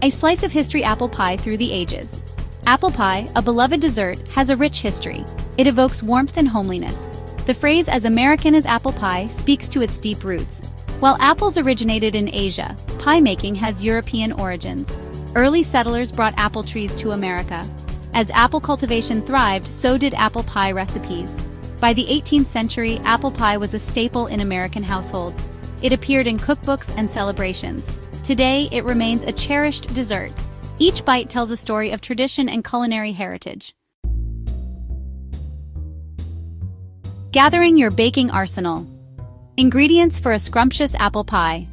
A slice of history apple pie through the ages. Apple pie, a beloved dessert, has a rich history. It evokes warmth and homeliness. The phrase "as American as apple pie" speaks to its deep roots. While apples originated in Asia, pie making has European origins. Early settlers brought apple trees to America. As apple cultivation thrived, so did apple pie recipes. By the 18th century, apple pie was a staple in American households. It appeared in cookbooks and celebrations. Today, it remains a cherished dessert. Each bite tells a story of tradition and culinary heritage. Gathering your baking arsenal. Ingredients for a scrumptious apple pie.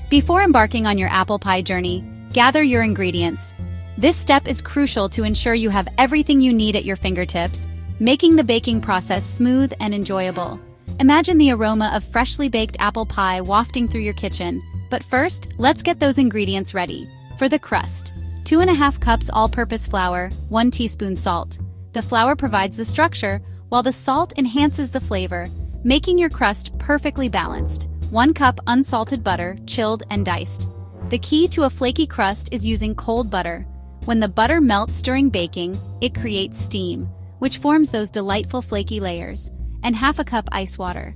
Before embarking on your apple pie journey, gather your ingredients. This step is crucial to ensure you have everything you need at your fingertips, making the baking process smooth and enjoyable. Imagine the aroma of freshly baked apple pie wafting through your kitchen. But first, let's get those ingredients ready. For the crust, 2½ cups all-purpose flour, 1 teaspoon salt. The flour provides the structure, while the salt enhances the flavor, making your crust perfectly balanced. 1 cup unsalted butter, chilled and diced. The key to a flaky crust is using cold butter. When the butter melts during baking, it creates steam, which forms those delightful flaky layers, and 1/2 cup ice water.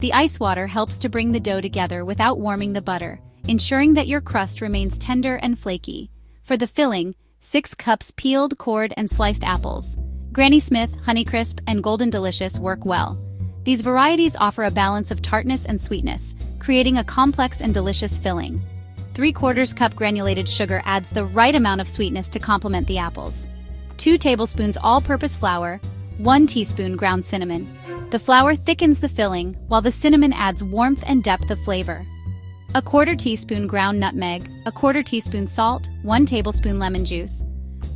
The ice water helps to bring the dough together without warming the butter, ensuring that your crust remains tender and flaky. For the filling, 6 cups peeled, cored, and sliced apples. Granny Smith, Honeycrisp, and Golden Delicious work well. These varieties offer a balance of tartness and sweetness, creating a complex and delicious filling. 3/4 cup granulated sugar adds the right amount of sweetness to complement the apples. 2 tablespoons all-purpose flour, 1 teaspoon ground cinnamon. The flour thickens the filling, while the cinnamon adds warmth and depth of flavor. 1/4 teaspoon ground nutmeg, 1/4 teaspoon salt, 1 tablespoon lemon juice.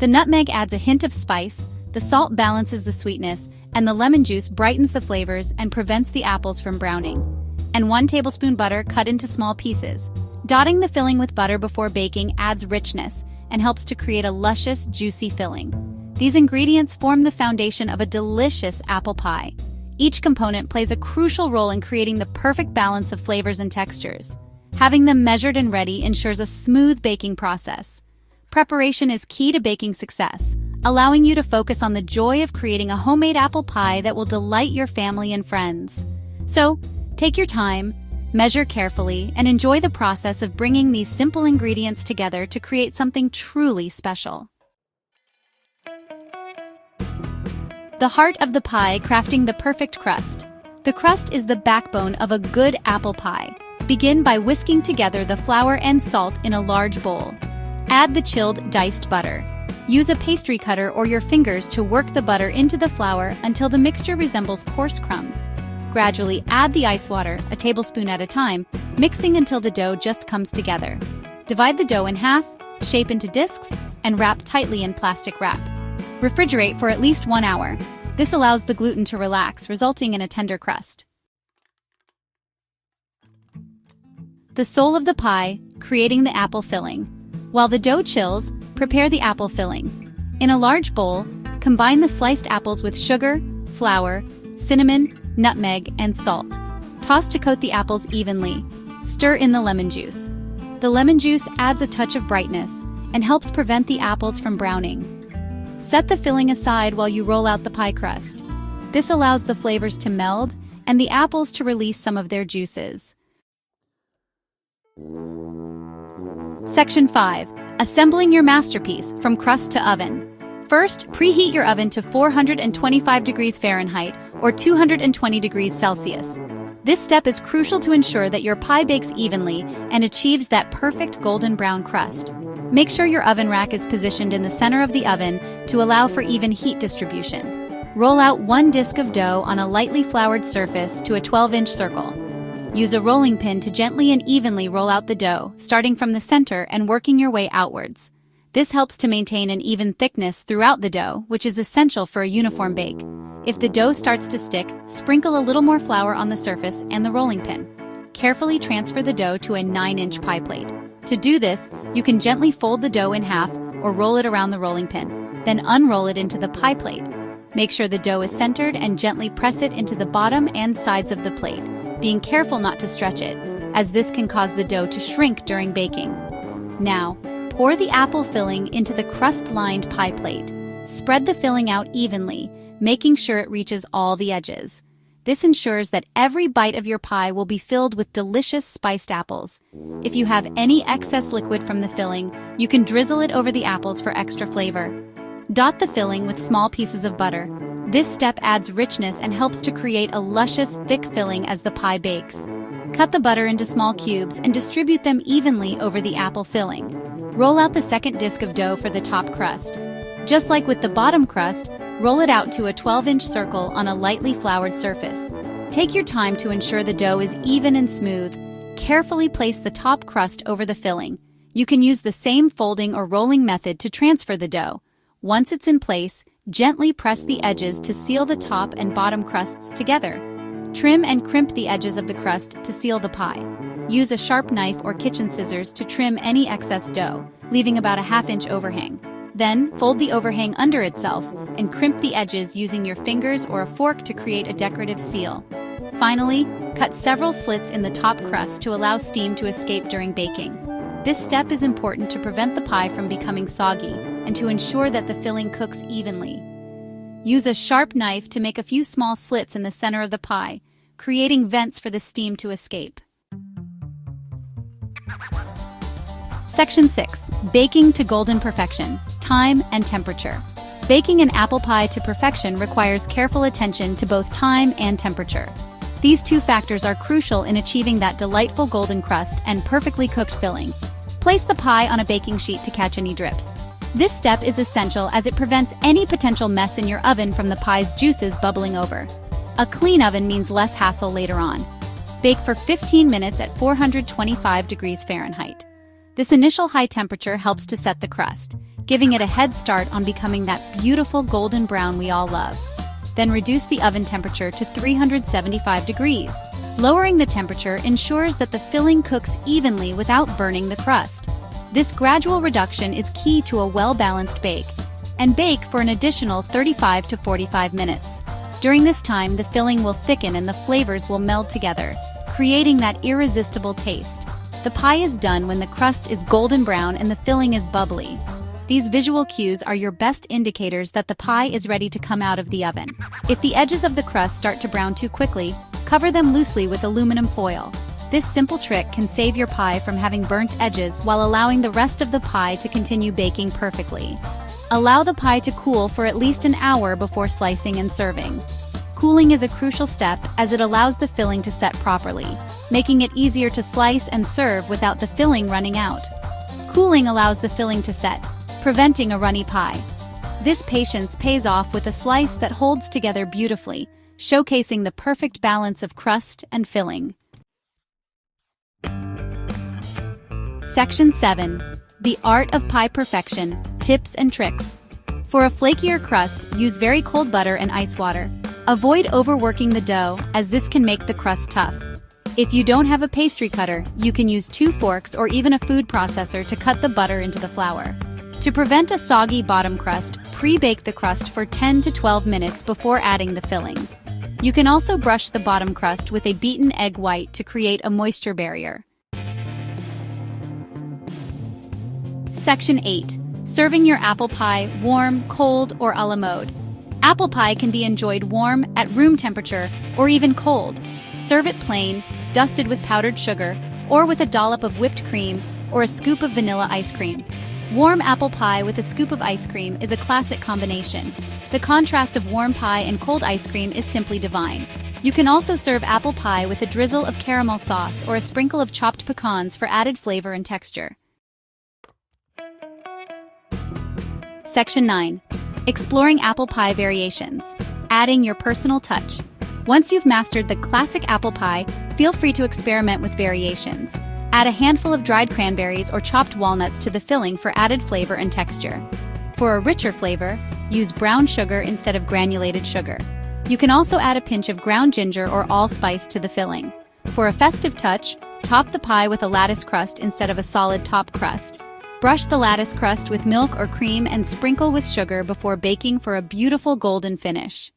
The nutmeg adds a hint of spice, the salt balances the sweetness, and the lemon juice brightens the flavors and prevents the apples from browning. And 1 tablespoon butter cut into small pieces. Dotting the filling with butter before baking adds richness and helps to create a luscious, juicy filling. These ingredients form the foundation of a delicious apple pie. Each component plays a crucial role in creating the perfect balance of flavors and textures. Having them measured and ready ensures a smooth baking process. Preparation is key to baking success, allowing you to focus on the joy of creating a homemade apple pie that will delight your family and friends. So, take your time, measure carefully, and enjoy the process of bringing these simple ingredients together to create something truly special. The heart of the pie: crafting the perfect crust. The crust is the backbone of a good apple pie. Begin by whisking together the flour and salt in a large bowl. Add the chilled, diced butter. Use a pastry cutter or your fingers to work the butter into the flour until the mixture resembles coarse crumbs. Gradually add the ice water, a tablespoon at a time, mixing until the dough just comes together. Divide the dough in half, shape into discs, and wrap tightly in plastic wrap. Refrigerate for at least 1 hour. This allows the gluten to relax, resulting in a tender crust. The soul of the pie: creating the apple filling. While the dough chills, prepare the apple filling. In a large bowl, combine the sliced apples with sugar, flour, cinnamon, nutmeg, and salt. Toss to coat the apples evenly. Stir in the lemon juice. The lemon juice adds a touch of brightness and helps prevent the apples from browning. Set the filling aside while you roll out the pie crust. This allows the flavors to meld and the apples to release some of their juices. Section 5. Assembling your masterpiece from crust to oven. First, preheat your oven to 425 degrees Fahrenheit or 220 degrees Celsius. This step is crucial to ensure that your pie bakes evenly and achieves that perfect golden brown crust. Make sure your oven rack is positioned in the center of the oven to allow for even heat distribution. Roll out 1 disc of dough on a lightly floured surface to a 12-inch circle. Use a rolling pin to gently and evenly roll out the dough, starting from the center and working your way outwards. This helps to maintain an even thickness throughout the dough, which is essential for a uniform bake. If the dough starts to stick, sprinkle a little more flour on the surface and the rolling pin. Carefully transfer the dough to a 9-inch pie plate. To do this, you can gently fold the dough in half or roll it around the rolling pin, then unroll it into the pie plate. Make sure the dough is centered and gently press it into the bottom and sides of the plate, being careful not to stretch it. as this can cause the dough to shrink during baking. Now, pour the apple filling into the crust-lined pie plate. Spread the filling out evenly, making sure it reaches all the edges. This ensures that every bite of your pie will be filled with delicious spiced apples. If you have any excess liquid from the filling, you can drizzle it over the apples for extra flavor. Dot the filling with small pieces of butter. This step adds richness and helps to create a luscious, thick filling as the pie bakes. Cut the butter into small cubes and distribute them evenly over the apple filling. Roll out the second disc of dough for the top crust. Just like with the bottom crust, roll it out to a 12-inch circle on a lightly floured surface. Take your time to ensure the dough is even and smooth. Carefully place the top crust over the filling. You can use the same folding or rolling method to transfer the dough. Once it's in place, gently press the edges to seal the top and bottom crusts together. Trim and crimp the edges of the crust to seal the pie. Use a sharp knife or kitchen scissors to trim any excess dough, leaving about a half-inch overhang. Then, fold the overhang under itself and crimp the edges using your fingers or a fork to create a decorative seal. Finally, cut several slits in the top crust to allow steam to escape during baking. This step is important to prevent the pie from becoming soggy and to ensure that the filling cooks evenly. Use a sharp knife to make a few small slits in the center of the pie, creating vents for the steam to escape. Section 6. Baking to golden perfection. Time and temperature. Baking an apple pie to perfection requires careful attention to both time and temperature. These two factors are crucial in achieving that delightful golden crust and perfectly cooked filling. Place the pie on a baking sheet to catch any drips. This step is essential as it prevents any potential mess in your oven from the pie's juices bubbling over. A clean oven means less hassle later on. Bake for 15 minutes at 425 degrees Fahrenheit. This initial high temperature helps to set the crust, giving it a head start on becoming that beautiful golden brown we all love. Then reduce the oven temperature to 375 degrees. Lowering the temperature ensures that the filling cooks evenly without burning the crust. This gradual reduction is key to a well-balanced bake. And bake for an additional 35 to 45 minutes. During this time, the filling will thicken and the flavors will meld together, creating that irresistible taste. The pie is done when the crust is golden brown and the filling is bubbly. These visual cues are your best indicators that the pie is ready to come out of the oven. If the edges of the crust start to brown too quickly, cover them loosely with aluminum foil. This simple trick can save your pie from having burnt edges while allowing the rest of the pie to continue baking perfectly. Allow the pie to cool for at least an hour before slicing and serving. Cooling is a crucial step as it allows the filling to set properly, making it easier to slice and serve without the filling running out. Cooling allows the filling to set, preventing a runny pie. This patience pays off with a slice that holds together beautifully, showcasing the perfect balance of crust and filling. Section 7. The Art of Pie Perfection, Tips and Tricks. For a flakier crust, use very cold butter and ice water. Avoid overworking the dough, as this can make the crust tough. If you don't have a pastry cutter, you can use 2 forks or even a food processor to cut the butter into the flour. To prevent a soggy bottom crust, pre-bake the crust for 10 to 12 minutes before adding the filling. You can also brush the bottom crust with a beaten egg white to create a moisture barrier. Section 8. Serving your apple pie warm, cold, or a la mode. Apple pie can be enjoyed warm, at room temperature, or even cold. Serve it plain, dusted with powdered sugar, or with a dollop of whipped cream or a scoop of vanilla ice cream. Warm apple pie with a scoop of ice cream is a classic combination. The contrast of warm pie and cold ice cream is simply divine. You can also serve apple pie with a drizzle of caramel sauce or a sprinkle of chopped pecans for added flavor and texture. Section 9. Exploring apple pie variations. Adding your personal touch. Once you've mastered the classic apple pie, feel free to experiment with variations. Add a handful of dried cranberries or chopped walnuts to the filling for added flavor and texture. For a richer flavor, use brown sugar instead of granulated sugar. You can also add a pinch of ground ginger or allspice to the filling. For a festive touch, top the pie with a lattice crust instead of a solid top crust. Brush the lattice crust with milk or cream and sprinkle with sugar before baking for a beautiful golden finish.